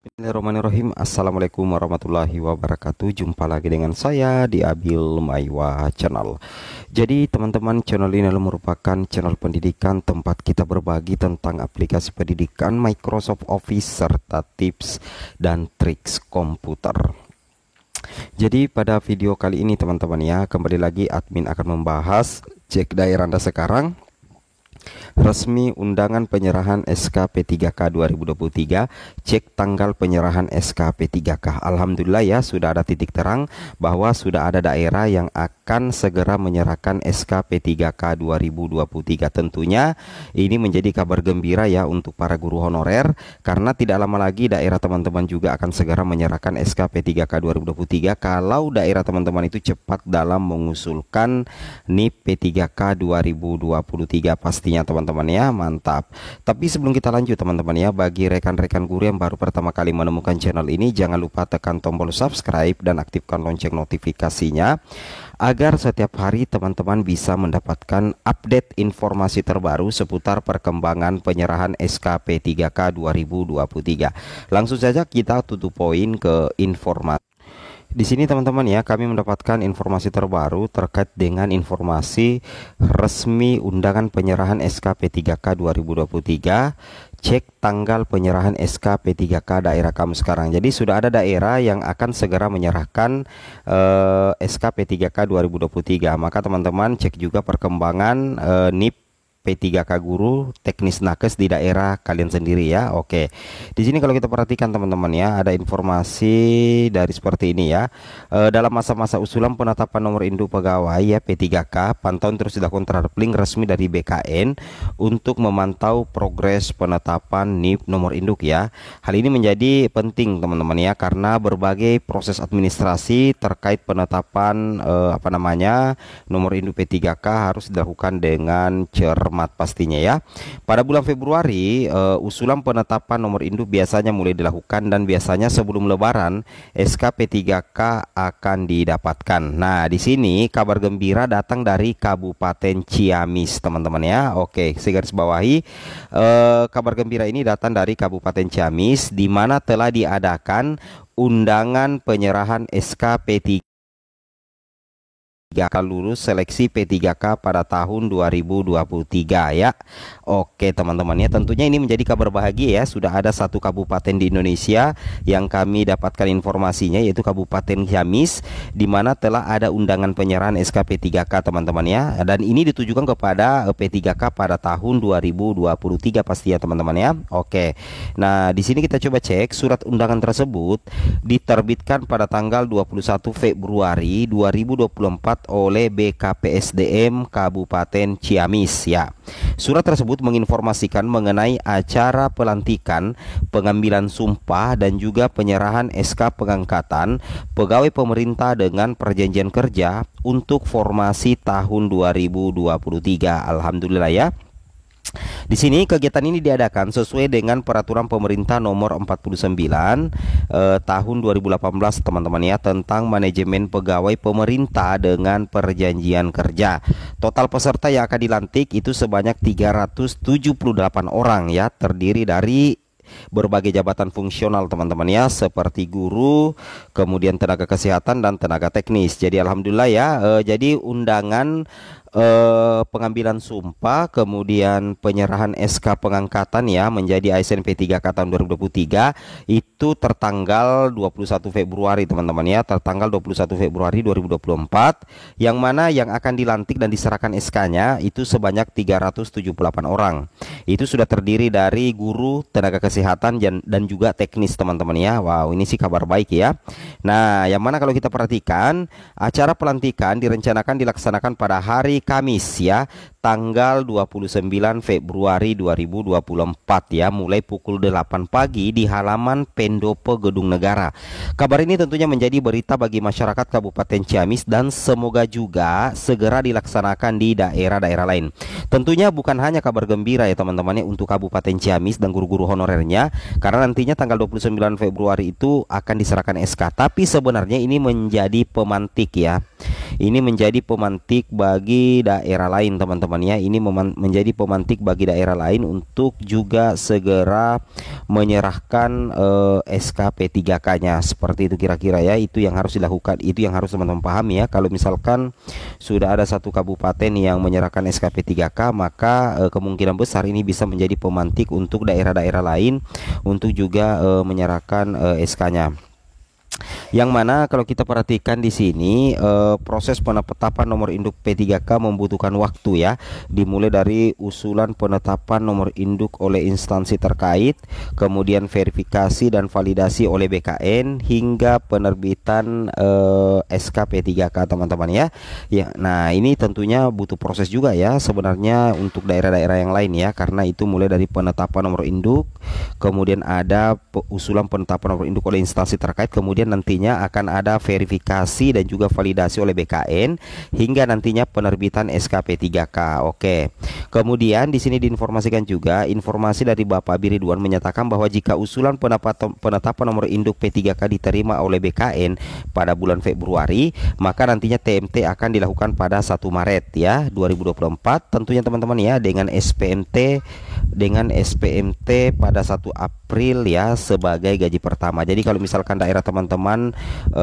Bismillahirrahmanirrahim. Assalamualaikum warahmatullahi wabarakatuh. Jumpa lagi dengan saya di Abil Maiwa Channel. Jadi teman-teman, channel ini adalah merupakan channel pendidikan tempat kita berbagi tentang aplikasi pendidikan Microsoft Office serta tips dan triks komputer. Jadi pada video kali ini teman-teman ya, kembali lagi admin akan membahas cek daerah Anda sekarang. Resmi undangan penyerahan SK P3K 2023, cek tanggal penyerahan SK P3K. Alhamdulillah ya, sudah ada titik terang bahwa sudah ada daerah yang akan segera menyerahkan SK P3K 2023. Tentunya ini menjadi kabar gembira ya untuk para guru honorer, karena tidak lama lagi daerah teman-teman juga akan segera menyerahkan SK P3K 2023 kalau daerah teman-teman itu cepat dalam mengusulkan NIP P3K 2023 pastinya teman-teman ya, mantap. Tapi sebelum kita lanjut teman-teman ya, bagi rekan-rekan guru yang baru pertama kali menemukan channel ini, jangan lupa tekan tombol subscribe dan aktifkan lonceng notifikasinya agar setiap hari teman-teman bisa mendapatkan update informasi terbaru seputar perkembangan penyerahan SKP 3K 2023. Langsung saja kita tutup poin ke informasi. Di sini teman-teman ya, kami mendapatkan informasi terbaru terkait dengan informasi resmi undangan penyerahan SKP 3K 2023. Cek tanggal penyerahan SKP 3K daerah kamu sekarang. Jadi sudah ada daerah yang akan segera menyerahkan SKP 3K 2023. Maka teman-teman cek juga perkembangan NIP P3K guru teknis nakes di daerah kalian sendiri ya. Oke. Di sini kalau kita perhatikan teman-teman ya, ada informasi dari seperti ini ya. Dalam masa-masa usulan penetapan nomor induk pegawai ya P3K, pantauan terus dilakukan terhadap link resmi dari BKN untuk memantau progres penetapan NIP nomor induk ya. Hal ini menjadi penting teman-teman ya, karena berbagai proses administrasi terkait penetapan nomor induk P3K harus dilakukan dengan cermat pastinya ya. Pada bulan Februari usulan penetapan nomor induk biasanya mulai dilakukan, dan biasanya sebelum Lebaran SKP 3K akan didapatkan. Nah, di sini kabar gembira datang dari Kabupaten Ciamis teman-teman ya. Oke, saya garis bawahi kabar gembira ini datang dari Kabupaten Ciamis, di mana telah diadakan undangan penyerahan SKP 3K lulus seleksi P3K pada tahun 2023 ya. Oke teman-teman ya, tentunya ini menjadi kabar bahagia ya. Sudah ada satu kabupaten di Indonesia yang kami dapatkan informasinya, yaitu Kabupaten Ciamis, di mana telah ada undangan penyerahan SK P3K teman-teman ya. Dan ini ditujukan kepada P3K pada tahun 2023 pasti ya teman-teman ya. Oke. Nah, di sini kita coba cek surat undangan tersebut diterbitkan pada tanggal 21 Februari 2024 oleh BKPSDM Kabupaten Ciamis ya. Surat tersebut menginformasikan mengenai acara pelantikan, pengambilan sumpah, dan juga penyerahan SK pengangkatan pegawai pemerintah dengan perjanjian kerja untuk formasi tahun 2023. Alhamdulillah ya. Di sini kegiatan ini diadakan sesuai dengan peraturan pemerintah nomor 49 tahun 2018 teman-teman ya, tentang manajemen pegawai pemerintah dengan perjanjian kerja. Total peserta yang akan dilantik itu sebanyak 378 orang ya, terdiri dari berbagai jabatan fungsional teman-teman ya, seperti guru, kemudian tenaga kesehatan dan tenaga teknis. Jadi alhamdulillah ya, jadi undangan pengambilan sumpah, kemudian penyerahan SK pengangkatan ya menjadi ASN P3K tahun 2023 itu tertanggal 21 Februari teman-teman ya, tertanggal 21 Februari 2024, yang mana yang akan dilantik dan diserahkan SK-nya itu sebanyak 378 orang. Itu sudah terdiri dari guru, tenaga kesehatan dan juga teknis teman-teman ya. Wow, ini sih kabar baik ya. Nah, yang mana kalau kita perhatikan acara pelantikan direncanakan dilaksanakan pada hari Kamis ya, tanggal 29 Februari 2024 ya, mulai pukul 8 pagi di halaman Pendopo Gedung Negara. Kabar ini tentunya menjadi berita bagi masyarakat Kabupaten Ciamis dan semoga juga segera dilaksanakan di daerah-daerah lain. Tentunya bukan hanya kabar gembira ya teman-teman ya untuk Kabupaten Ciamis dan guru-guru honorernya, karena nantinya tanggal 29 Februari itu akan diserahkan SK. Tapi sebenarnya ini menjadi pemantik ya. Ini menjadi pemantik bagi daerah lain teman-teman teman-teman ya. Ini menjadi pemantik bagi daerah lain untuk juga segera menyerahkan SK P3K-nya. Seperti itu kira-kira ya. Itu yang harus dilakukan, itu yang harus teman-teman pahami ya. Kalau misalkan sudah ada satu kabupaten yang menyerahkan SK P3K, maka kemungkinan besar ini bisa menjadi pemantik untuk daerah-daerah lain untuk juga menyerahkan SK-nya. Yang mana kalau kita perhatikan di sini proses penetapan nomor induk P3K membutuhkan waktu ya, dimulai dari usulan penetapan nomor induk oleh instansi terkait, kemudian verifikasi dan validasi oleh BKN hingga penerbitan SK P3K teman-teman ya. Ya, nah ini tentunya butuh proses juga ya sebenarnya untuk daerah-daerah yang lain ya, karena itu mulai dari penetapan nomor induk, kemudian ada usulan penetapan nomor induk oleh instansi terkait, kemudian nantinya akan ada verifikasi dan juga validasi oleh BKN hingga nantinya penerbitan SKP 3K. Oke. Kemudian di sini diinformasikan juga, informasi dari Bapak Biridwan menyatakan bahwa jika usulan penetapan nomor induk P3K diterima oleh BKN pada bulan Februari, maka nantinya TMT akan dilakukan pada 1 Maret ya 2024 tentunya teman-teman ya, dengan SPMT pada 1 April ya sebagai gaji pertama. Jadi kalau misalkan daerah teman-teman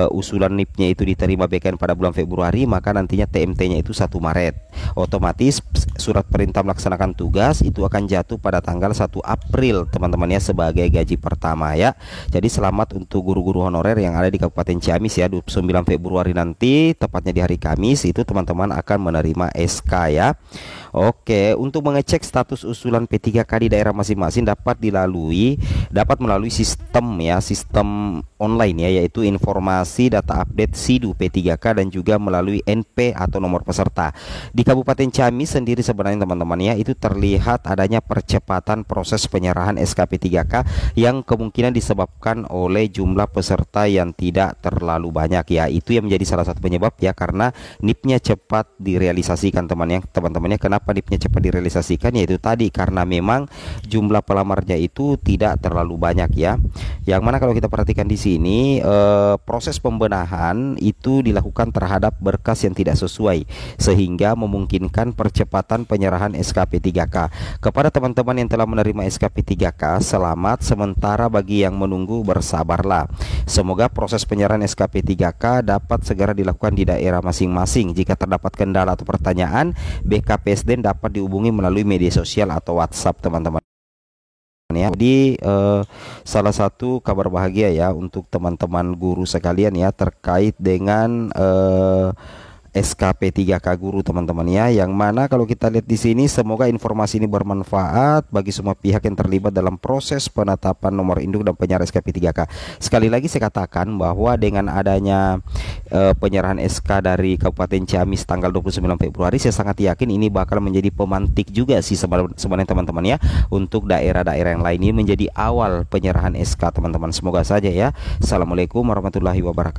usulan NIP-nya itu diterima BKN pada bulan Februari, maka nantinya TMT-nya itu 1 Maret. Otomatis surat perintah melaksanakan tugas itu akan jatuh pada tanggal 1 April teman-teman ya sebagai gaji pertama ya. Jadi selamat untuk guru-guru honorer yang ada di Kabupaten Ciamis ya, 29 Februari nanti tepatnya di hari Kamis itu teman-teman akan menerima SK ya. Oke, untuk mengecek status usulan P3K di daerah masing-masing dapat melalui sistem ya, sistem online ya, yaitu informasi data update SIDU P3K dan juga melalui NP atau nomor peserta. Di Kabupaten Ciamis sendiri sebenarnya teman-teman ya, itu terlihat adanya percepatan proses penyerahan SK P3K yang kemungkinan disebabkan oleh jumlah peserta yang tidak terlalu banyak ya. Itu yang menjadi salah satu penyebab ya, karena NIP-nya cepat direalisasikan teman-temannya. Kenapa NIP-nya cepat direalisasikan? Yaitu tadi karena memang jumlah pelamarnya itu tidak terlalu banyak ya. Yang mana kalau kita perhatikan di sini proses pembenahan itu dilakukan terhadap berkas yang tidak sesuai sehingga memungkinkan percepatan penyerahan SKP 3K. Kepada teman-teman yang telah menerima SKP 3K, selamat, sementara bagi yang menunggu bersabarlah. Semoga proses penyerahan SKP 3K dapat segera dilakukan di daerah masing-masing. Jika terdapat kendala atau pertanyaan, BKPSDN dapat dihubungi melalui media sosial atau WhatsApp teman-teman ya. Jadi salah satu kabar bahagia ya untuk teman-teman guru sekalian ya terkait dengan SKP 3K guru teman-teman ya, yang mana kalau kita lihat di sini semoga informasi ini bermanfaat bagi semua pihak yang terlibat dalam proses penetapan nomor induk dan penyerahan SKP 3K. Sekali lagi saya katakan bahwa dengan adanya penyerahan SK dari Kabupaten Ciamis tanggal 29 Februari, saya sangat yakin ini bakal menjadi pemantik juga sih sebenarnya teman-teman ya, untuk daerah-daerah yang lain ini menjadi awal penyerahan SK teman-teman. Semoga saja ya. Assalamualaikum warahmatullahi wabarakatuh.